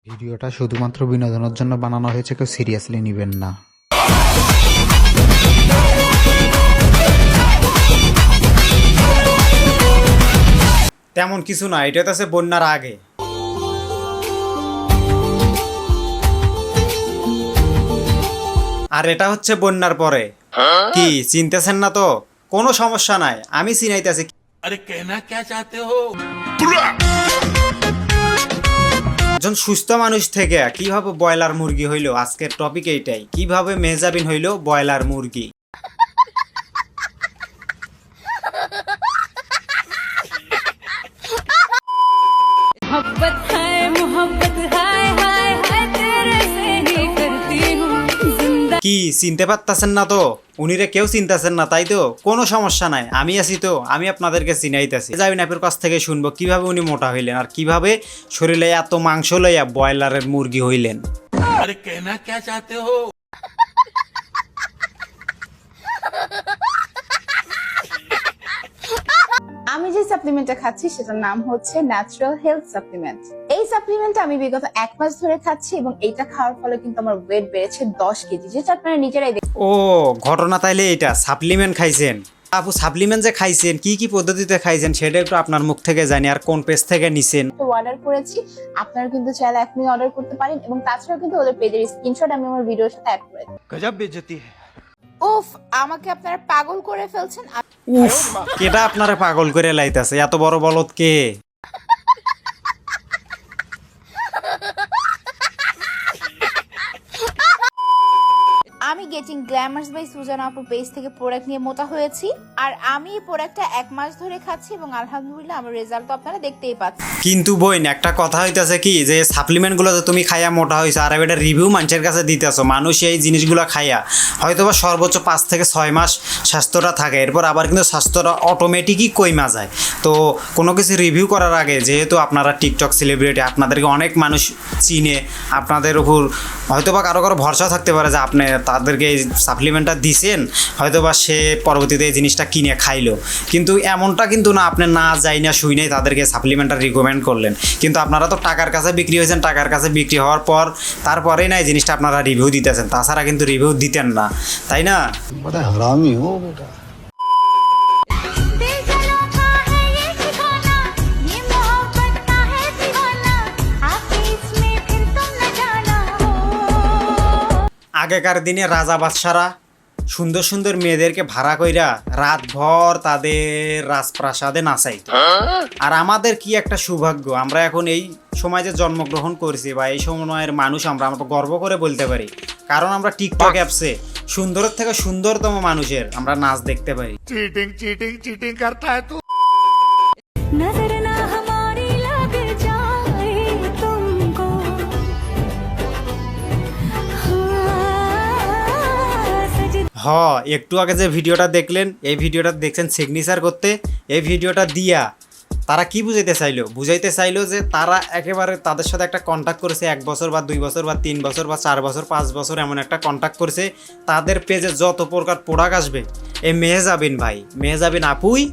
ভিডিওটা শুধুমাত্র বিনোদনের জন্য বানানো হয়েছে, কেউ সিরিয়াসলি নেবেন না। তেমন কিছু না, এটা তো আছে বন্যার আগে। আর এটা হচ্ছে বন্যার পরে। কি চিনতেছেন না তো? কোনো সমস্যা নাই, আমি চিনাইতেছি। अरे कहना क्या चाहते हो? একজন সুস্থ মানুষ থেকে কিভাবে ব্রয়লার মুরগি হইলো, আজকের টপিক এইটাই। কিভাবে মেহজাবিন হইলো ব্রয়লার মুরগি। কি চিনতে পারতেছেন না তো? উনিরে কেউ চিনতেছেন না, তাই তো? কোনো সমস্যা নাই, আমি আছি তো, আমি আপনাদেরকে চিনাইতেছি। যাবিন আপনার কাছ থেকে শুনবো কিভাবে উনি মোটা হইলেন আর কিভাবে শরীরে এত মাংস লইয়া ব্রয়লারের মুরগি হইলেন। अरे कहना क्या चाहते हो? আমি যে সাপ্লিমেন্টটা খাচ্ছি সেটার নাম হচ্ছে ন্যাচারাল হেলথ সাপ্লিমেন্ট। এই সাপ্লিমেন্টটা আমি বিগত 1 মাস ধরে খাচ্ছি এবং এইটা খাওয়ার ফলে কিন্তু আমার ওয়েট বেড়েছে 10 কেজি, যেটা আপনারা নিজেরাই দেখতে। ও ঘটনা তাইলে এটা সাপ্লিমেন্ট খাইছেন। আপু সাপ্লিমেন্ট যে খাইছেন কি কি পদ্ধতিতে খাইছেন সেটা একটু আপনার মুখ থেকে জানি, আর কোন পেজ থেকে নিছেন। তো অর্ডার করেছি, আপনারা কিন্তু চাইলে এখনই অর্ডার করতে পারেন এবং তাছাড়াও কিন্তু ওদের পেজের স্ক্রিনশট আমি আমার ভিডিওর সাথে অ্যাড করে দিই। गजब बेइज्जती है। উফ, আমাকে আপনারা পাগল করে ফেলছেন। উফ, কেটা আপনারা পাগল করে লাইতাছে? এত বড় বলদ কে? আমি গেটিং গ্ল্যামার্স বাই সুজানা আপুর পেজ থেকে প্রোডাক্ট নিয়ে মোটা হয়েছি, আর আমি এই প্রোডাক্টটা 1 মাস ধরে খাচ্ছি এবং আলহামদুলিল্লাহ আমার রেজাল্ট তো আপনারা দেখতেই পাচ্ছেন। কিন্তু বোন একটা কথা হইতাছে কি, যে সাপ্লিমেন্টগুলো যে তুমি খাইয়া মোটা হইছো আর এটা রিভিউ মানুষের কাছে দিতেছো, মানুষ এই জিনিসগুলো খাইয়া হয়তোবা সর্বোচ্চ 5 থেকে 6 মাস স্বাস্থ্যটা থাকে, এরপর আবার কিন্তু স্বাস্থ্যটা অটোমেটিকই কইমা যায়। তো কোনো কিছু রিভিউ করার আগে, যেহেতু আপনারা টিকটক সেলিব্রিটি, আপনাদেরকে অনেক মানুষ চিনে, আপনাদের উপর হয়তোবা কারো কারো ভরসা থাকতে পারে যে আপনি তাদেরকে এই সাপ্লিমেন্টটা দিছেন, হয়তোবা সে পরবর্তীতে এই জিনিসটা কিনে খাইলো। কিন্তু এমনটা কিন্তু না, আপনি না যাই না শুই নাই তাদেরকে সাপ্লিমেন্টটা রিকমেন্ড করলেন, কিন্তু আপনারা তো টাকার কাছে বিক্রি হয়েছেন। টাকার কাছে বিক্রি হওয়ার পর তারপরেই না এই জিনিসটা আপনারা রিভিউ দিতেছেন, তাছাড়া কিন্তু রিভিউ দিতেন না, তাই না? বড় হারামি হো বেটা। আগেকার দিনে রাজা বাদশারা সুন্দর সুন্দর মেয়েদেরকে ভাড়া কইরা রাতভর তাদের রাজপ্রাসাদে নাচাইত। আর আমাদের কি একটা সৌভাগ্য, আমরা এখন এই সময় যে জন্মগ্রহণ করেছি বা এই সময়ের মানুষ আমরা গর্ব করে বলতে পারি, কারণ আমরা টিকটক অ্যাপসে সুন্দরের থেকে সুন্দরতম মানুষের আমরা নাচ দেখতে পারি। चीटिंग चीटिंग चीटिंग करता है तू। नजर ना हमारी लग जाए तुमको, একটু আগে যে ভিডিওটা দেখলেন, এই ভিডিওটা দেখছেন সিগনেচার করতে। এই ভিডিওটা দিয়া তারা কি বুঝাইতে চাইলো যে তারা একেবারে তাদের সাথে একটা কন্ট্যাক্ট করেছে, 1 বছর বা 2 বছর বা 3 বছর বা 4 বছর 5 বছর এমন একটা কন্ট্যাক্ট করেছে। তাদের পেজে যত প্রকার প্রোডাক্ট আসবে, এই মেহজাবিন ভাই, মেহজাবিন আপুই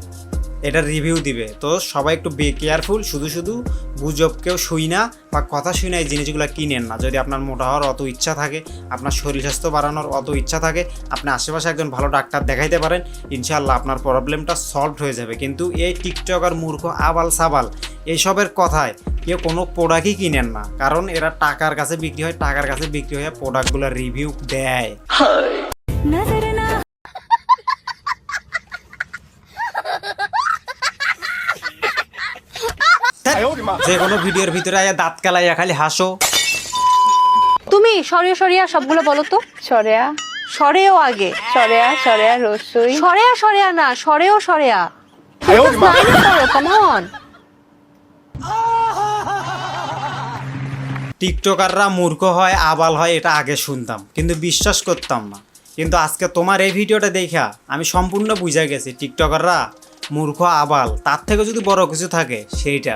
এটা রিভিউ দিবে। তো সবাই একটু বি কেয়ারফুল, শুধু শুধু গুজব কেউ শুই না বা কথা শুই না এই জিনিসগুলো কিনেন না। যদি আপনার মোটা হওয়ার অত ইচ্ছা থাকে, আপনার শরীর স্বাস্থ্য বাড়ানোর অত ইচ্ছা থাকে, আপনি আশেপাশে একজন ভালো ডাক্তার দেখাইতে পারেন, ইনশাআল্লাহ আপনার প্রবলেমটা সলভ হয়ে যাবে। কিন্তু এই টিকটক আর মূর্খ আবাল সাবাল এইসবের কথায় কেউ কোনো প্রোডাক্টই কিনেন না, কারণ এরা টাকার কাছে বিক্রি হয়, টাকার কাছে বিক্রি হয়ে প্রোডাক্টগুলোর রিভিউ দেয়। नजर ना যে কোনো ভিডিওর ভিতরে আয়া দাঁত কালাইয়া খালি হাসো। তুমি সরিয়া সরিয়া সবগুলো বলো তো। সরেয়া সরেও আগে, সরেয়া সরেয়া রসুই সরেয়া সরেয়া না, সরেও সরেয়া। Come on. টিকটকাররা মূর্খ হয়, আবাল হয়, এটা আগে শুনতাম কিন্তু বিশ্বাস করতাম না। কিন্তু আজকে তোমার এই ভিডিওটা দেখা আমি সম্পূর্ণ বুঝে গেছি টিকটকাররা মূর্খ আবাল, তার থেকে যদি বড় কিছু থাকে সেইটা।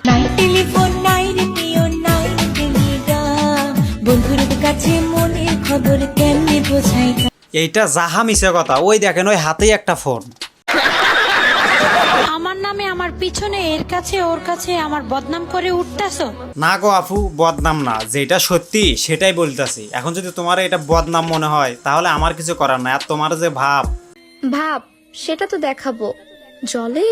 নাই টেলিফোন নাই রেডিও নাই টেলিগ্রাম, বন্ধুর কাছে মনের খবর কেমনে বোঝাই। এইটা যাহা মিছে কথা, ওই দেখেন ওই হাতেই একটা ফোন। আমার আমার নামে আমার পিছনে এর কাছে ওর কাছে আমার বদনাম করে উঠতেছো? না গো আপু, বদনাম না, যেটা সত্যি সেটাই বলতেছি। এখন যদি তোমার এটা বদনাম মনে হয় তাহলে আমার কিছু করার নাই। আর তোমার যে ভাব, ভাব সেটা তো দেখাবো, জলে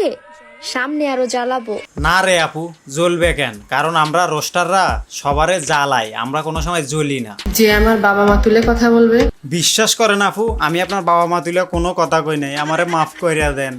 সামনে আরো জ্বালাবো। না রে আপু, জ্বলবে কেন? কারণ আমরা রোস্টাররা সবারে জ্বালাই, আমরা কোনো সময় জ্বলি না। যে আমার বাবা মা তুলে কথা বলবে। বিশ্বাস করেন আপু, আমি আপনার বাবা মা তুলে কোনো কথা কই নাই, আমারে মাফ কইরা দেন।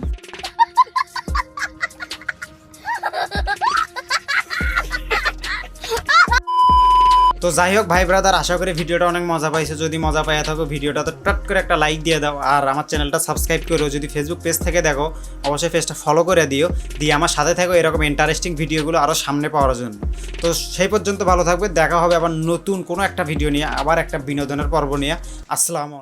তো যাই হোক ভাই ব্রাদার, আশা করি ভিডিওটা অনেক মজা পাইছে। যদি মজা পাইয়া থাকো ভিডিওটা তো টট করে একটা লাইক দিয়ে দাও, আর আমার চ্যানেলটা সাবস্ক্রাইব করো। যদি ফেসবুক পেজ থেকে দেখো অবশ্যই পেজটা ফলো করে দিও, দিয়ে আমার সাথে থাকো এরকম ইন্টারেস্টিং ভিডিওগুলো আরও সামনে পাওয়ার জন্য। তো সেই পর্যন্ত ভালো থাকবে, দেখা হবে আবার নতুন কোনো একটা ভিডিও নিয়ে, আবার একটা বিনোদনের পর্ব নিয়ে। আসসালামু আলাইকুম।